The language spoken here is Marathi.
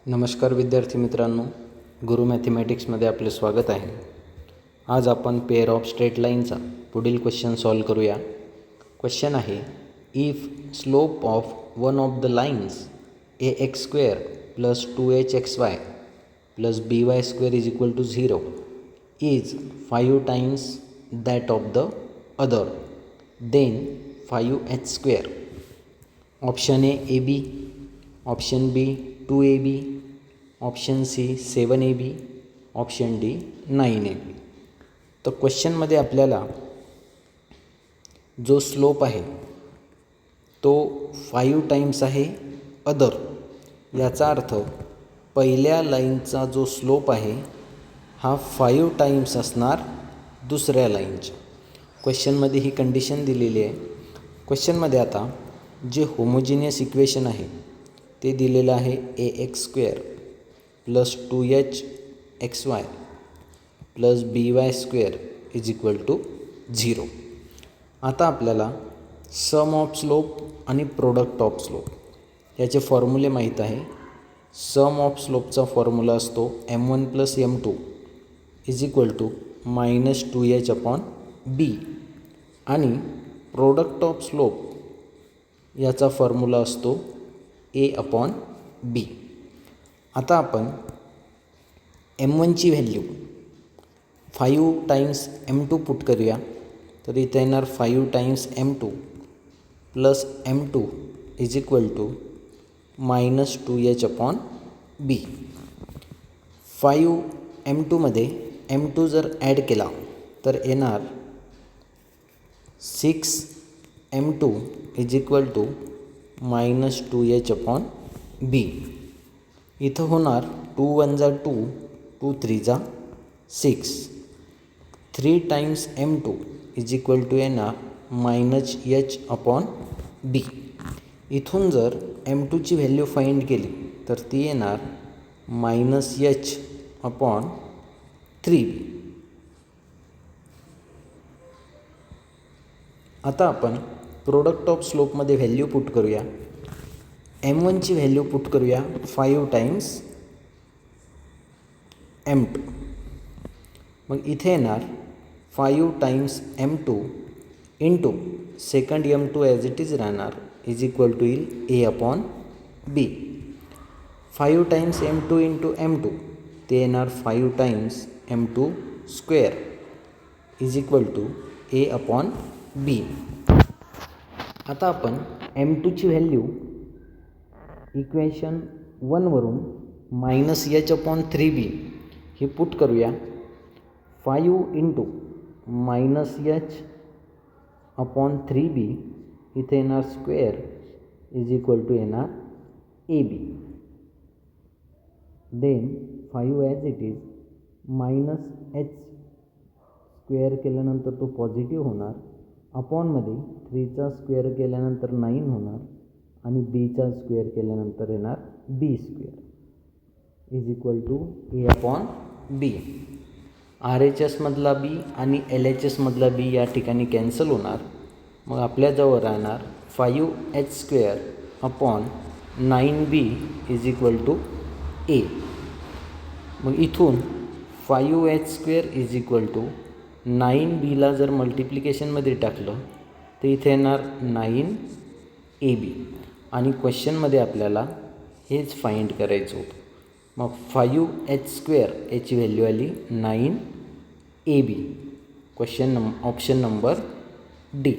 नमस्कार विद्यार्थी मित्रांनो, गुरु मॅथमॅटिक्समध्ये आपले स्वागत आहे. आज आपण पेअर ऑफ स्ट्रेट लाईनचा पुढील क्वेश्चन सॉल्व करूया. क्वेश्चन आहे, if slope of one of the lines ax² plus 2hxy plus by² is equal to 0 is 5 times that of the other, then 5h². Option A AB, option B 2AB, option C 7AB, option D 9AB. तर क्वेश्चनमध्ये आपल्याला जो स्लोप आहे तो 5 टाइम्स आहे अदर. याचा अर्थ पहिल्या लाईनचा जो स्लोप आहे हा 5 टाइम्स असणार दुसऱ्या लाईनच्या. क्वेश्चनमध्ये ही कंडिशन दिलेली आहे. क्वेश्चनमध्ये आता जे होमोजिनियस इक्वेशन आहे ते दिलेलं आहे ax² plus 2hxy plus by² is equal to 0. आता आपल्याला सम ऑफ स्लोप आणि प्रोडक्ट ऑफ स्लोप याचे फॉर्म्युले माहीत आहे. सम ऑफ स्लोपचा फॉर्म्युला असतो m1 plus m2 is equal to -2h/b आणि प्रोडक्ट ऑफ स्लोप याचा फॉर्म्युला असतो a/b. आता आपण m1ची व्हॅल्यू 5 टाइम्स m2 पुट करूया. तर इथे येणार 5 times m2 plus m2 is equal to -2h/b. 5 m2मध्ये m2 जर ॲड केला तर येणार 6 m2 is equal to -2h/b. इथं होणार 2 1 जा 2, 2 3 जा 6. 3 times m2 is equal to येणार -h/b. इथून जर m2ची व्हॅल्यू फाइंड केली तर ती येणार -h/3b. आता आपण प्रोडक्ट ऑफ स्लोपमध्ये व्हॅल्यू पुट करूया. m1ची व्हॅल्यू पुट करूया 5 टाइम्स m2. मग इथे येणार 5 times m2 into second m2 as it is राहणार इज इक्वल टू येईल a/b. 5 times m2 into m2 ते येणार 5 times m2² is equal to a/b. आता आपण m2ची व्हॅल्यू इक्वेशन 1 वरून -h/3b ही पुट करूया. 5 इंटू -h/3b इथे येणार स्क्वेअर इज इक्वल टू येणार ab. Then 5 as it is -h² केल्यानंतर तो पॉझिटिव्ह होणार. अपॉनमध्ये 3चा स्क्वेअर केल्यानंतर 9 होणार आणि bचा स्क्वेअर केल्यानंतर येणार b² is equal to a/b. RHSमधला b आणि LHSमधला b या ठिकाणी कॅन्सल होणार. मग आपल्याजवळ राहणार 5h²/9b is equal to a. मग इथून 5h² इज इक्वल टू 9bला जर मल्टिप्लिकेशनमध्ये टाकलं तर इथे येणार 9ab. आणि क्वेश्चनमध्ये आपल्याला हेच फाइंड करायचं होतं. मग 5h² याची व्हॅल्यू आली 9ab. Option number D.